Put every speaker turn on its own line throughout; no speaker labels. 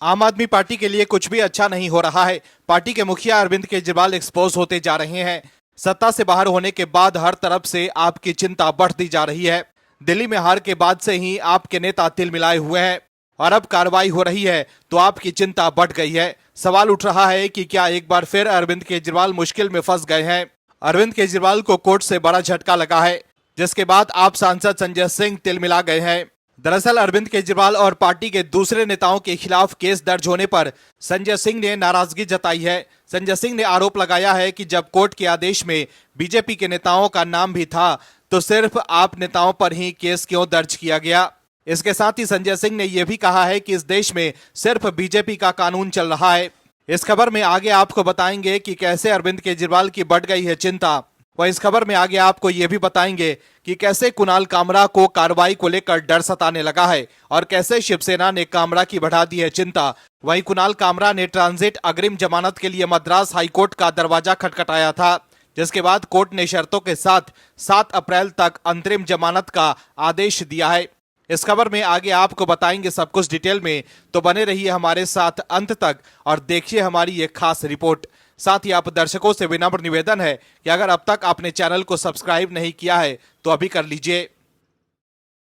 आम आदमी पार्टी के लिए कुछ भी अच्छा नहीं हो रहा है। पार्टी के मुखिया अरविंद केजरीवाल एक्सपोज होते जा रहे हैं। सत्ता से बाहर होने के बाद हर तरफ से आपकी चिंता बढ़ती जा रही है। दिल्ली में हार के बाद से ही आपके नेता तिलमिलाए हुए हैं और अब कार्रवाई हो रही है तो आपकी चिंता बढ़ गई है। सवाल उठ रहा है कि क्या एक बार फिर अरविंद केजरीवाल मुश्किल में फंस गए हैं। अरविंद केजरीवाल को कोर्ट से बड़ा झटका लगा है, जिसके बाद आप सांसद संजय सिंह तिलमिला गए हैं। दरअसल अरविंद केजरीवाल और पार्टी के दूसरे नेताओं के खिलाफ केस दर्ज होने पर संजय सिंह ने नाराजगी जताई है। संजय सिंह ने आरोप लगाया है कि जब कोर्ट के आदेश में बीजेपी के नेताओं का नाम भी था तो सिर्फ आप नेताओं पर ही केस क्यों दर्ज किया गया। इसके साथ ही संजय सिंह ने यह भी कहा है कि इस देश में सिर्फ बीजेपी का कानून चल रहा है। इस खबर में आगे आपको बताएंगे कि कैसे अरविंद केजरीवाल की बढ़ गई है चिंता। वह इस खबर में आगे आपको यह भी बताएंगे कि कैसे कुणाल कामरा को कार्रवाई को लेकर डर सताने लगा है और कैसे शिवसेना ने कामरा की बढ़ा दी है चिंता। वहीं कुणाल कामरा ने ट्रांजिट अग्रिम जमानत के लिए मद्रास हाईकोर्ट का दरवाजा खटखटाया था, जिसके बाद कोर्ट ने शर्तों के साथ 7 अप्रैल तक अंतरिम जमानत का आदेश दिया है। इस खबर में आगे आपको बताएंगे सब कुछ डिटेल में, तो बने रहिए हमारे साथ अंत तक और देखिए हमारी ये खास रिपोर्ट। साथ ही आप दर्शकों से विनम्र निवेदन है कि अगर अब तक आपने चैनल को सब्सक्राइब नहीं किया है तो अभी कर लीजिए।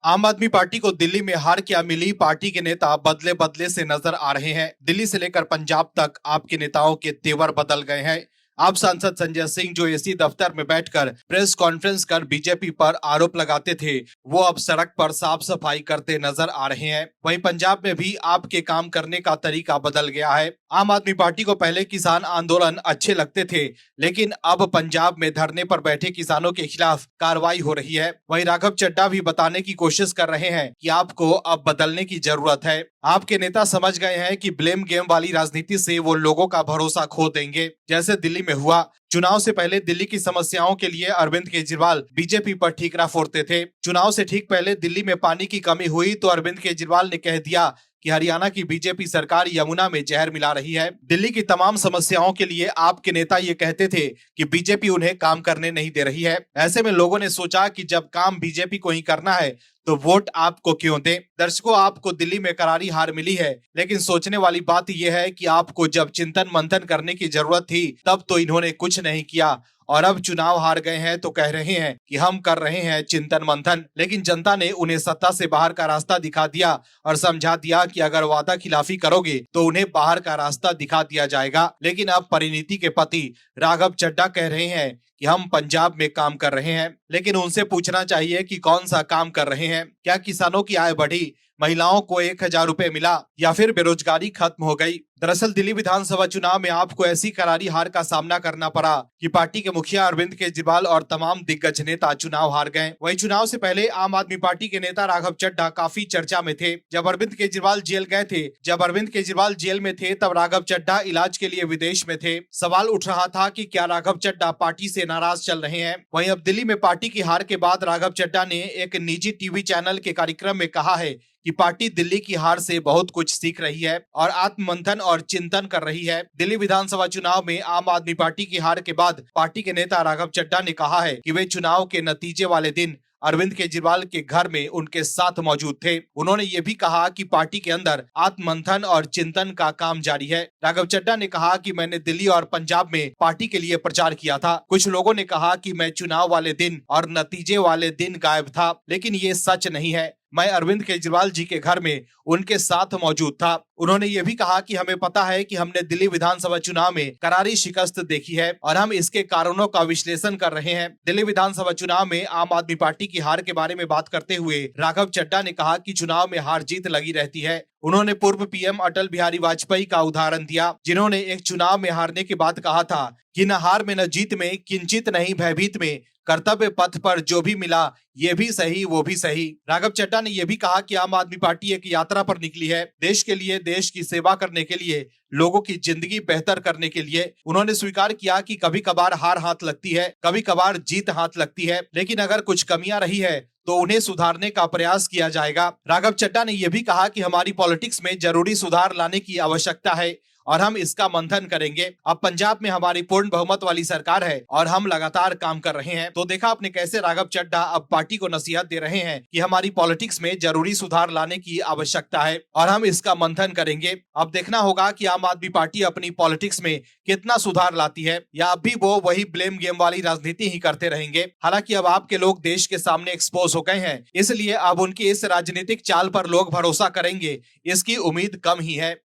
आम आदमी पार्टी को दिल्ली में हार क्या मिली, पार्टी के नेता बदले बदले से नजर आ रहे हैं। दिल्ली से लेकर पंजाब तक आपके नेताओं के तेवर बदल गए हैं। आप सांसद संजय सिंह जो एसी दफ्तर में बैठकर प्रेस कॉन्फ्रेंस कर बीजेपी पर आरोप लगाते थे, वो अब सड़क पर साफ सफाई करते नजर आ रहे हैं। वहीं पंजाब में भी आपके काम करने का तरीका बदल गया है। आम आदमी पार्टी को पहले किसान आंदोलन अच्छे लगते थे, लेकिन अब पंजाब में धरने पर बैठे किसानों के खिलाफ कार्रवाई हो रही है। वहीं राघव चड्ढा भी बताने की कोशिश कर रहे हैं कि आपको अब बदलने की जरूरत है। आपके नेता समझ गए हैं कि ब्लेम गेम वाली राजनीति से वो लोगों का भरोसा खो देंगे, जैसे दिल्ली में हुआ। चुनाव से पहले दिल्ली की समस्याओं के लिए अरविंद केजरीवाल बीजेपी पर ठीकरा फोड़ते थे। चुनाव से ठीक पहले दिल्ली में पानी की कमी हुई तो अरविंद केजरीवाल ने कह दिया कि हरियाणा की बीजेपी सरकार यमुना में जहर मिला रही है। दिल्ली की तमाम समस्याओं के लिए आपके नेता ये कहते थे कि बीजेपी उन्हें काम करने नहीं दे रही है। ऐसे में लोगों ने सोचा कि जब काम बीजेपी को ही करना है तो वोट आपको क्यों दें। दर्शकों, आपको दिल्ली में करारी हार मिली है, लेकिन सोचने वाली बात यह है कि आपको जब चिंतन मंथन करने की जरूरत थी तब तो इन्होंने कुछ नहीं किया और अब चुनाव हार गए हैं तो कह रहे हैं कि हम कर रहे हैं चिंतन मंथन। लेकिन जनता ने उन्हें सत्ता से बाहर का रास्ता दिखा दिया और समझा दिया कि अगर वादा खिलाफी करोगे तो उन्हें बाहर का रास्ता दिखा दिया जाएगा। लेकिन अब परिणीति के पति राघव चड्ढा कह रहे हैं कि हम पंजाब में काम कर रहे हैं, लेकिन उनसे पूछना चाहिए कि कौन सा काम कर रहे हैं। क्या किसानों की आय बढ़ी, महिलाओं को 1000 रुपए मिला या फिर बेरोजगारी खत्म हो गई। दरअसल दिल्ली विधानसभा चुनाव में आपको ऐसी करारी हार का सामना करना पड़ा कि पार्टी के मुखिया अरविंद केजरीवाल और तमाम दिग्गज नेता चुनाव हार गए। वहीं चुनाव से पहले आम आदमी पार्टी के नेता राघव चड्ढा काफी चर्चा में थे। जब अरविंद केजरीवाल जेल में थे तब राघव चड्ढा इलाज के लिए विदेश में थे। सवाल उठ रहा था कि क्या राघव चड्ढा पार्टी से नाराज चल रहे हैं। वहीं अब दिल्ली में पार्टी की हार के बाद राघव चड्ढा ने एक निजी टीवी चैनल के कार्यक्रम में कहा है कि पार्टी दिल्ली की हार से बहुत कुछ सीख रही है और आत्ममंथन और चिंतन कर रही है। दिल्ली विधानसभा चुनाव में आम आदमी पार्टी की हार के बाद पार्टी के नेता राघव चड्ढा ने कहा है कि वे चुनाव के नतीजे वाले दिन अरविंद केजरीवाल के घर में उनके साथ मौजूद थे। उन्होंने ये भी कहा कि पार्टी के अंदर आत्ममंथन और चिंतन का काम जारी है। राघव चड्ढा ने कहा कि मैंने दिल्ली और पंजाब में पार्टी के लिए प्रचार किया था। कुछ लोगों ने कहा कि मैं चुनाव वाले दिन और नतीजे वाले दिन गायब था, लेकिन ये सच नहीं है। मैं अरविंद केजरीवाल जी के घर में उनके साथ मौजूद था। उन्होंने ये भी कहा कि हमें पता है कि हमने दिल्ली विधानसभा चुनाव में करारी शिकस्त देखी है और हम इसके कारणों का विश्लेषण कर रहे हैं। दिल्ली विधानसभा चुनाव में आम आदमी पार्टी की हार के बारे में बात करते हुए राघव चड्ढा ने कहा कि चुनाव में हार जीत लगी रहती है। उन्होंने पूर्व पीएम अटल बिहारी वाजपेयी का उदाहरण दिया, जिन्होंने एक चुनाव में हारने के बाद कहा था कि न हार में न जीत में, किंचित नहीं भयभीत में, कर्तव्य पथ पर जो भी मिला ये भी सही वो भी सही। राघव चड्ढा ने यह भी कहा कि आम आदमी पार्टी एक यात्रा पर निकली है, देश के लिए, देश की सेवा करने के लिए, लोगों की जिंदगी बेहतर करने के लिए। उन्होंने स्वीकार किया कि कभी कभार हार हाथ लगती है, कभी कभार जीत हाथ लगती है, लेकिन अगर कुछ कमियां रही है तो उन्हें सुधारने का प्रयास किया जाएगा। राघव चड्ढा ने यह भी कहा कि हमारी पॉलिटिक्स में जरूरी सुधार लाने की आवश्यकता है और हम इसका मंथन करेंगे। अब पंजाब में हमारी पूर्ण बहुमत वाली सरकार है और हम लगातार काम कर रहे हैं। तो देखा आपने कैसे राघव चड्ढा अब पार्टी को नसीहत दे रहे हैं कि हमारी पॉलिटिक्स में जरूरी सुधार लाने की आवश्यकता है और हम इसका मंथन करेंगे। अब देखना होगा कि आम आदमी पार्टी अपनी पॉलिटिक्स में कितना सुधार लाती है या अब भी वो वही ब्लेम गेम वाली राजनीति ही करते रहेंगे। हालांकि अब आपके लोग देश के सामने एक्सपोज हो गए हैं, इसलिए अब उनकी इस राजनीतिक चाल पर लोग भरोसा करेंगे, इसकी उम्मीद कम ही है।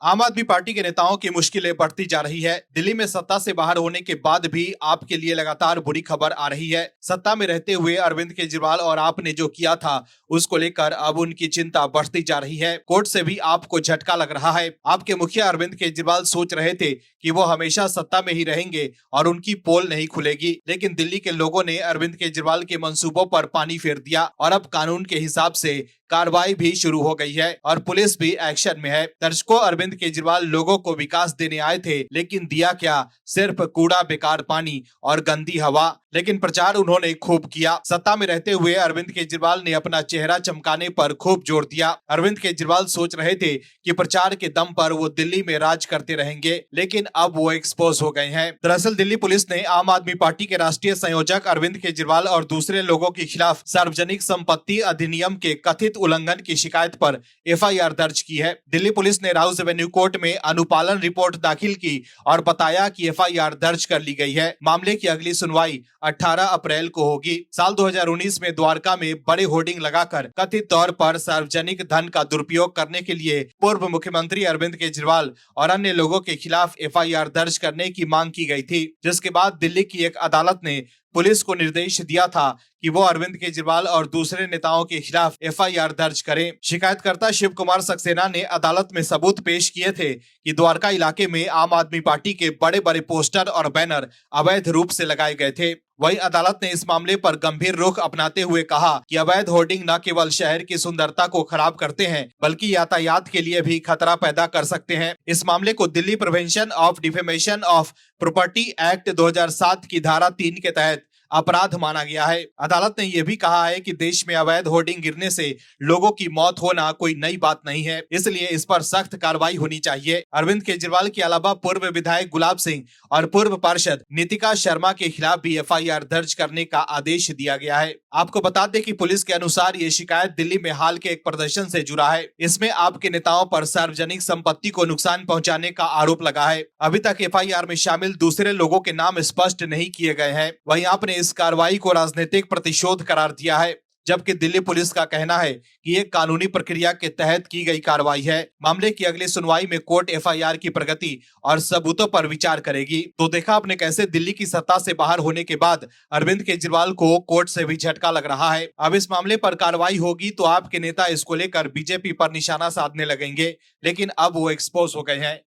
आम आदमी पार्टी के नेताओं की मुश्किलें बढ़ती जा रही है। दिल्ली में सत्ता से बाहर होने के बाद भी आपके लिए लगातार बुरी खबर आ रही है। सत्ता में रहते हुए अरविंद केजरीवाल और आपने जो किया था उसको लेकर अब उनकी चिंता बढ़ती जा रही है। कोर्ट से भी आपको झटका लग रहा है। आपके मुखिया अरविंद केजरीवाल सोच रहे थे कि वो हमेशा सत्ता में ही रहेंगे और उनकी पोल नहीं खुलेगी, लेकिन दिल्ली के लोगों ने अरविंद केजरीवाल के मंसूबों पर पानी फेर दिया और अब कानून के हिसाब से कार्रवाई भी शुरू हो गई है और पुलिस भी एक्शन में है। दर्शकों, अरविंद केजरीवाल लोगों को विकास देने आए थे, लेकिन दिया क्या? सिर्फ कूड़ा, बेकार पानी और गंदी हवा। लेकिन प्रचार उन्होंने खूब किया। सत्ता में रहते हुए अरविंद केजरीवाल ने अपना चेहरा चमकाने पर खूब जोर दिया। अरविंद केजरीवाल सोच रहे थे कि प्रचार के दम पर वो दिल्ली में राज करते रहेंगे, लेकिन अब वो एक्सपोज हो गए हैं। दरअसल दिल्ली पुलिस ने आम आदमी पार्टी के राष्ट्रीय संयोजक अरविंद केजरीवाल और दूसरे लोगों के खिलाफ सार्वजनिक संपत्ति अधिनियम के कथित उल्लंघन की शिकायत पर एफआईआर दर्ज की है। दिल्ली पुलिस ने राउज एवेन्यू कोर्ट में अनुपालन रिपोर्ट दाखिल की और बताया कि एफआईआर दर्ज कर ली गई है। मामले की अगली सुनवाई 18 अप्रैल को होगी। साल 2019 में द्वारका में बड़े होर्डिंग लगाकर कथित तौर पर सार्वजनिक धन का दुरुपयोग करने के लिए पूर्व मुख्यमंत्री अरविंद केजरीवाल और अन्य लोगों के खिलाफ एफआईआर दर्ज करने की मांग की गई थी, जिसके बाद दिल्ली की एक अदालत ने पुलिस को निर्देश दिया था कि वो अरविंद केजरीवाल और दूसरे नेताओं के खिलाफ एफआईआर दर्ज करें। शिकायतकर्ता शिव कुमार सक्सेना ने अदालत में सबूत पेश किए थे कि द्वारका इलाके में आम आदमी पार्टी के बड़े बड़े पोस्टर और बैनर अवैध रूप से लगाए गए थे। वहीं अदालत ने इस मामले पर गंभीर रुख अपनाते हुए कहा कि अवैध होर्डिंग न केवल शहर की सुंदरता को खराब करते हैं, बल्कि यातायात के लिए भी खतरा पैदा कर सकते हैं। इस मामले को Delhi prevention of defamation of property act 2007 की धारा 3 के तहत अपराध माना गया है। अदालत ने यह भी कहा है कि देश में अवैध होर्डिंग गिरने से लोगों की मौत होना कोई नई बात नहीं है, इसलिए इस पर सख्त कार्रवाई होनी चाहिए। अरविंद केजरीवाल के अलावा पूर्व विधायक गुलाब सिंह और पूर्व पार्षद नितिका शर्मा के खिलाफ भी एफआईआर दर्ज करने का आदेश दिया गया है। आपको बता दें कि पुलिस के अनुसार ये शिकायत दिल्ली में हाल के एक प्रदर्शन से जुड़ा है। इसमें आपके नेताओं पर सार्वजनिक संपत्ति को नुकसान पहुंचाने का आरोप लगा है। अभी तक एफआईआर में शामिल दूसरे लोगों के नाम स्पष्ट नहीं किए गए हैं। वहीं आपने इस कार्रवाई को राजनीतिक प्रतिशोध करार दिया है, जबकि दिल्ली पुलिस का कहना है कि ये कानूनी प्रक्रिया के तहत की गई कार्रवाई है। मामले की अगली सुनवाई में कोर्ट एफआईआर की प्रगति और सबूतों पर विचार करेगी। तो देखा आपने कैसे दिल्ली की सत्ता से बाहर होने के बाद अरविंद केजरीवाल को कोर्ट से भी झटका लग रहा है। अब इस मामले पर कार्रवाई होगी तो आपके नेता इसको लेकर बीजेपी पर निशाना साधने लगेंगे, लेकिन अब वो एक्सपोज हो गए हैं।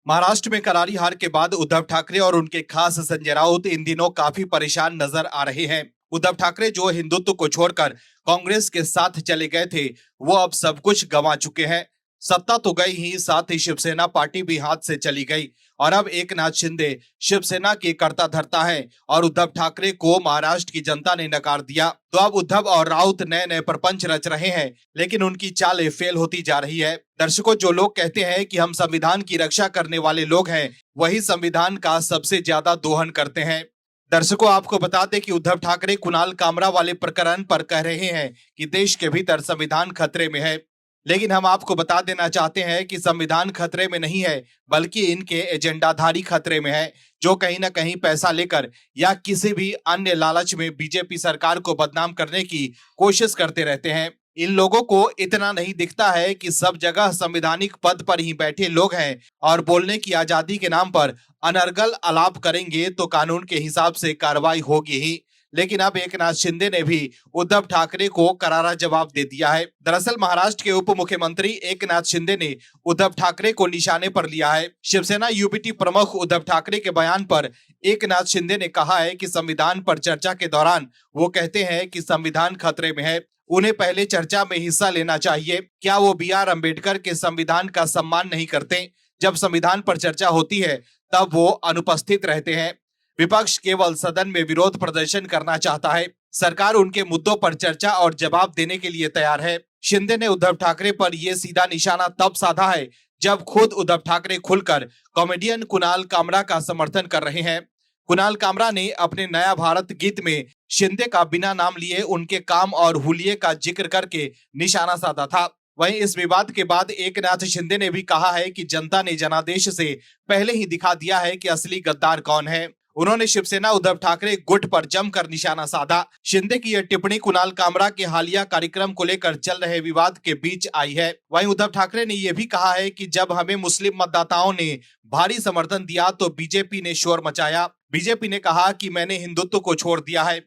महाराष्ट्र में करारी हार के बाद उद्धव ठाकरे और उनके खास संजय राउत इन दिनों काफी परेशान नजर आ रहे हैं। उद्धव ठाकरे जो हिंदुत्व को छोड़कर कांग्रेस के साथ चले गए थे, वो अब सब कुछ गंवा चुके हैं। सत्ता तो गई ही, साथ ही शिवसेना पार्टी भी हाथ से चली गई और अब एकनाथ शिंदे शिवसेना के कर्ता धर्ता है और उद्धव ठाकरे को महाराष्ट्र की जनता ने नकार दिया। तो अब उद्धव और राउत नए नए प्रपंच रच रहे हैं, लेकिन उनकी चालें फेल होती जा रही है। दर्शकों, जो लोग कहते हैं कि हम संविधान की रक्षा करने वाले लोग हैं, वही संविधान का सबसे ज्यादा दोहन करते हैं। दर्शकों, आपको बता दें कि उद्धव ठाकरे कुणाल कामरा वाले प्रकरण पर कह रहे हैं कि देश के भीतर संविधान खतरे में है, लेकिन हम आपको बता देना चाहते हैं कि संविधान खतरे में नहीं है, बल्कि इनके एजेंडाधारी खतरे में है, जो कहीं ना कहीं पैसा लेकर या किसी भी अन्य लालच में बीजेपी सरकार को बदनाम करने की कोशिश करते रहते हैं। इन लोगों को इतना नहीं दिखता है कि सब जगह संवैधानिक पद पर ही बैठे लोग हैं और बोलने की आजादी के नाम पर अनर्गल आलाप करेंगे तो कानून के हिसाब से कार्रवाई होगी ही। लेकिन अब एकनाथ शिंदे ने भी उद्धव ठाकरे को करारा जवाब दे दिया है। दरअसल महाराष्ट्र के उप मुख्यमंत्री एकनाथ शिंदे ने उद्धव ठाकरे को निशाने पर लिया है। शिवसेना यूपीटी प्रमुख उद्धव ठाकरे के बयान पर एकनाथ शिंदे ने कहा है कि संविधान पर चर्चा के दौरान वो कहते हैं कि संविधान खतरे में है, उन्हें पहले चर्चा में हिस्सा लेना चाहिए। क्या वो BR अम्बेडकर के संविधान का सम्मान नहीं करते? जब संविधान पर चर्चा होती है तब वो अनुपस्थित रहते हैं। विपक्ष केवल सदन में विरोध प्रदर्शन करना चाहता है, सरकार उनके मुद्दों पर चर्चा और जवाब देने के लिए तैयार है। शिंदे ने उद्धव ठाकरे पर यह सीधा निशाना तब साधा है जब खुद उद्धव ठाकरे खुलकर कॉमेडियन कुणाल कामरा का समर्थन कर रहे हैं। कुणाल कामरा ने अपने नया भारत गीत में शिंदे का बिना नाम लिए उनके काम और हुलिये का जिक्र करके निशाना साधा था। वहीं इस विवाद के बाद एकनाथ शिंदे ने भी कहा है कि जनता ने जनादेश से पहले ही दिखा दिया है कि असली गद्दार कौन है। उन्होंने शिवसेना उद्धव ठाकरे गुट पर जमकर निशाना साधा। शिंदे की यह टिप्पणी कुणाल कामरा के हालिया कार्यक्रम को लेकर चल रहे विवाद के बीच आई है। वहीं उद्धव ठाकरे ने यह भी कहा है कि जब हमें मुस्लिम मतदाताओं ने भारी समर्थन दिया तो बीजेपी ने शोर मचाया। बीजेपी ने कहा कि मैंने हिंदुत्व को छोड़ दिया है।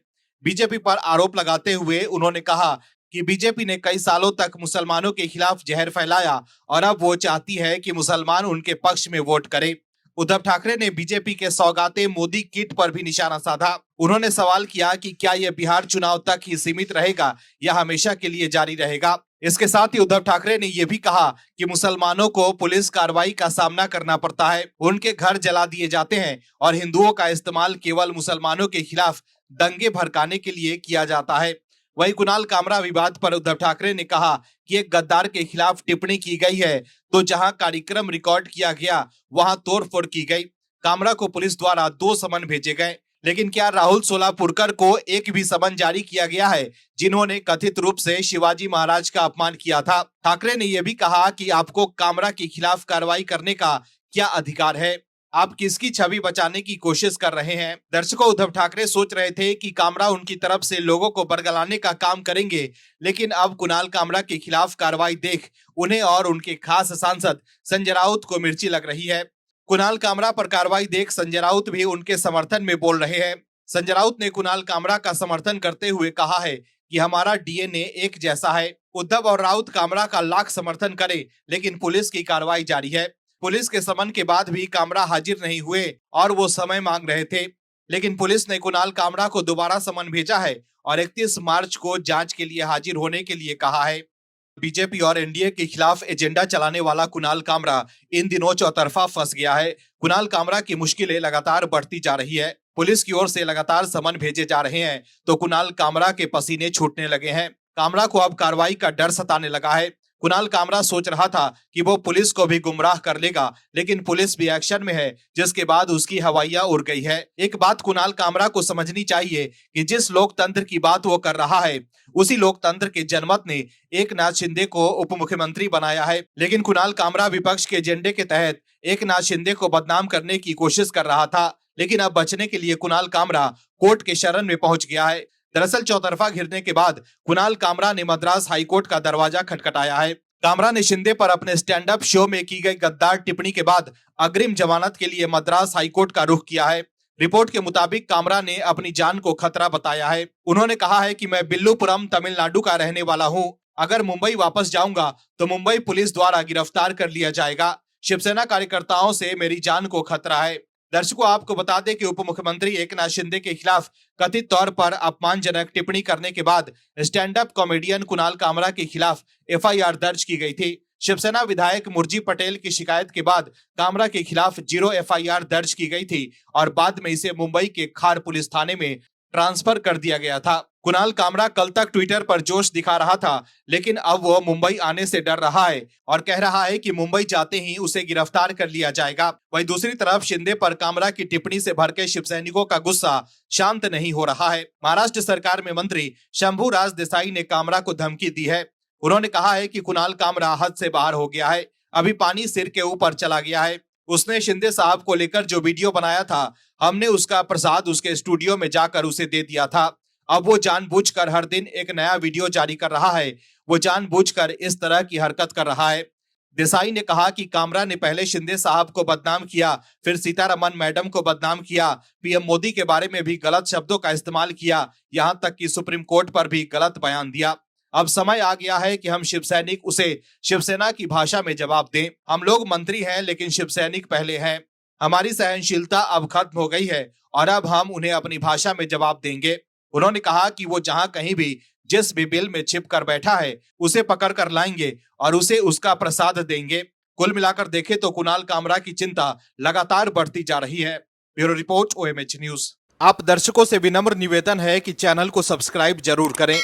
बीजेपी पर आरोप लगाते हुए उन्होंने कहा कि बीजेपी ने कई सालों तक मुसलमानों के खिलाफ जहर फैलाया और अब वो चाहती है कि मुसलमान उनके पक्ष में वोट करें। उद्धव ठाकरे ने बीजेपी के सौगाते मोदी किट पर भी निशाना साधा। उन्होंने सवाल किया कि क्या यह बिहार चुनाव तक ही सीमित रहेगा या हमेशा के लिए जारी रहेगा। इसके साथ ही उद्धव ठाकरे ने यह भी कहा कि मुसलमानों को पुलिस कार्रवाई का सामना करना पड़ता है, उनके घर जला दिए जाते हैं और हिंदुओं का इस्तेमाल केवल मुसलमानों के खिलाफ दंगे भड़काने के लिए किया जाता है। वहीं कुणाल कामरा विवाद पर उद्धव ठाकरे ने कहा कि एक गद्दार के खिलाफ टिप्पणी की गई है तो जहां कार्यक्रम रिकॉर्ड किया गया वहां तोड़फोड़ की गई। कामरा को पुलिस द्वारा 2 समन भेजे गए, लेकिन क्या राहुल सोलापुरकर को एक भी समन जारी किया गया है जिन्होंने कथित रूप से शिवाजी महाराज का अपमान किया था। ठाकरे ने यह भी कहा कि आपको कामरा के खिलाफ कार्रवाई करने का क्या अधिकार है, आप किसकी छवि बचाने की कोशिश कर रहे हैं। दर्शकों, उद्धव ठाकरे सोच रहे थे कि कामरा उनकी तरफ से लोगों को बरगलाने का काम करेंगे, लेकिन अब कुणाल कामरा के खिलाफ कार्रवाई देख उन्हें और उनके खास सांसद संजय राउत को मिर्ची लग रही है। कुणाल कामरा पर कार्रवाई देख संजय राउत भी उनके समर्थन में बोल रहे हैं। संजय राउत ने कुणाल कामरा का समर्थन करते हुए कहा है कि हमारा डीएनए एक जैसा है। उद्धव और राउत कामरा का लाख समर्थन करे, लेकिन पुलिस की कार्रवाई जारी है। पुलिस के समन के बाद भी कामरा हाजिर नहीं हुए और वो समय मांग रहे थे, लेकिन पुलिस ने कुणाल कामरा को दोबारा समन भेजा है और 31 मार्च को जांच के लिए हाजिर होने के लिए कहा है। बीजेपी और एनडीए के खिलाफ एजेंडा चलाने वाला कुणाल कामरा इन दिनों चौतरफा फंस गया है। कुणाल कामरा की मुश्किलें लगातार बढ़ती जा रही है। पुलिस की ओर से लगातार समन भेजे जा रहे हैं तो कुणाल कामरा के पसीने छूटने लगे हैं। कामरा को अब कार्रवाई का डर सताने लगा है। कुणाल कामरा सोच रहा था कि वो पुलिस को भी गुमराह कर लेगा, लेकिन पुलिस भी एक्शन में है, जिसके बाद उसकी हवाइयां उड़ गई है। एक बात कुणाल कामरा को समझनी चाहिए कि जिस लोकतंत्र की बात वो कर रहा है, उसी लोकतंत्र के जनमत ने एकनाथ शिंदे को उप मुख्यमंत्री बनाया है। लेकिन कुणाल कामरा विपक्ष के एजेंडे के तहत एकनाथ शिंदे को बदनाम करने की कोशिश कर रहा था, लेकिन अब बचने के लिए कुणाल कामरा कोर्ट के शरण में पहुंच गया है। दरअसल चौतरफा घिरने के बाद कुणाल कामरा ने मद्रास हाईकोर्ट का दरवाजा खटखटाया है। कामरा ने शिंदे पर अपने स्टैंड अप शो में की गई गद्दार टिप्पणी के बाद अग्रिम जमानत के लिए मद्रास हाईकोर्ट का रुख किया है। रिपोर्ट के मुताबिक कामरा ने अपनी जान को खतरा बताया है। उन्होंने कहा है कि मैं बिल्लुपुरम तमिलनाडु का रहने वाला हूं। अगर मुंबई वापस जाऊंगा तो मुंबई पुलिस द्वारा गिरफ्तार कर लिया जाएगा। शिवसेना कार्यकर्ताओं से मेरी जान को खतरा है। दर्शकों, आपको बता दें कि उप मुख्यमंत्री एकनाथ शिंदे के खिलाफ कथित तौर पर अपमानजनक टिप्पणी करने के बाद stand up comedian Kunal Kamra के खिलाफ एफआईआर दर्ज की गई थी। शिवसेना विधायक मुरजी पटेल की शिकायत के बाद कामरा के खिलाफ 0 एफआईआर दर्ज की गई थी और बाद में इसे मुंबई के खार पुलिस थाने में ट्रांसफर कर दिया गया था। कुणाल कामरा कल तक ट्विटर पर जोश दिखा रहा था, लेकिन अब वो मुंबई आने से डर रहा है और कह रहा है कि मुंबई जाते ही उसे गिरफ्तार कर लिया जाएगा। वहीं दूसरी तरफ शिंदे पर कामरा की टिप्पणी से भड़के शिव सैनिकों का गुस्सा शांत नहीं हो रहा है। महाराष्ट्र सरकार में मंत्री शंभूराज देसाई ने कामरा को धमकी दी है। उन्होंने कहा है कि कुणाल कामरा हद से बाहर हो गया है, अभी पानी सिर के ऊपर चला गया है। उसने शिंदे साहब को लेकर जो वीडियो बनाया था, हमने उसका प्रसाद उसके स्टूडियो में जाकर उसे दे दिया था। अब वो जानबूझकर हर दिन एक नया वीडियो जारी कर रहा है। वो जानबूझकर इस तरह की हरकत कर रहा है। देसाई ने कहा कि कामरा ने पहले शिंदे साहब को बदनाम किया, फिर सीतारमन मैडम को बदनाम किया, पीएम मोदी के बारे में भी गलत शब्दों का इस्तेमाल किया, यहां तक कि सुप्रीम कोर्ट पर भी गलत बयान दिया। अब समय आ गया है कि हम शिव सैनिक उसे शिवसेना की भाषा में जवाब दें। हम लोग मंत्री हैं, लेकिन शिव सैनिक पहले हैं। हमारी सहनशीलता अब खत्म हो गई है और अब हम उन्हें अपनी भाषा में जवाब देंगे। उन्होंने कहा कि वो जहां कहीं भी जिस भी बिल में छिप कर बैठा है, उसे पकड़ कर लाएंगे और उसे उसका प्रसाद देंगे। कुल मिलाकर देखें तो कुणाल कामरा की चिंता लगातार बढ़ती जा रही है। Bureau report, OMH news. आप दर्शकों से विनम्र निवेदन है कि चैनल को सब्सक्राइब जरूर करें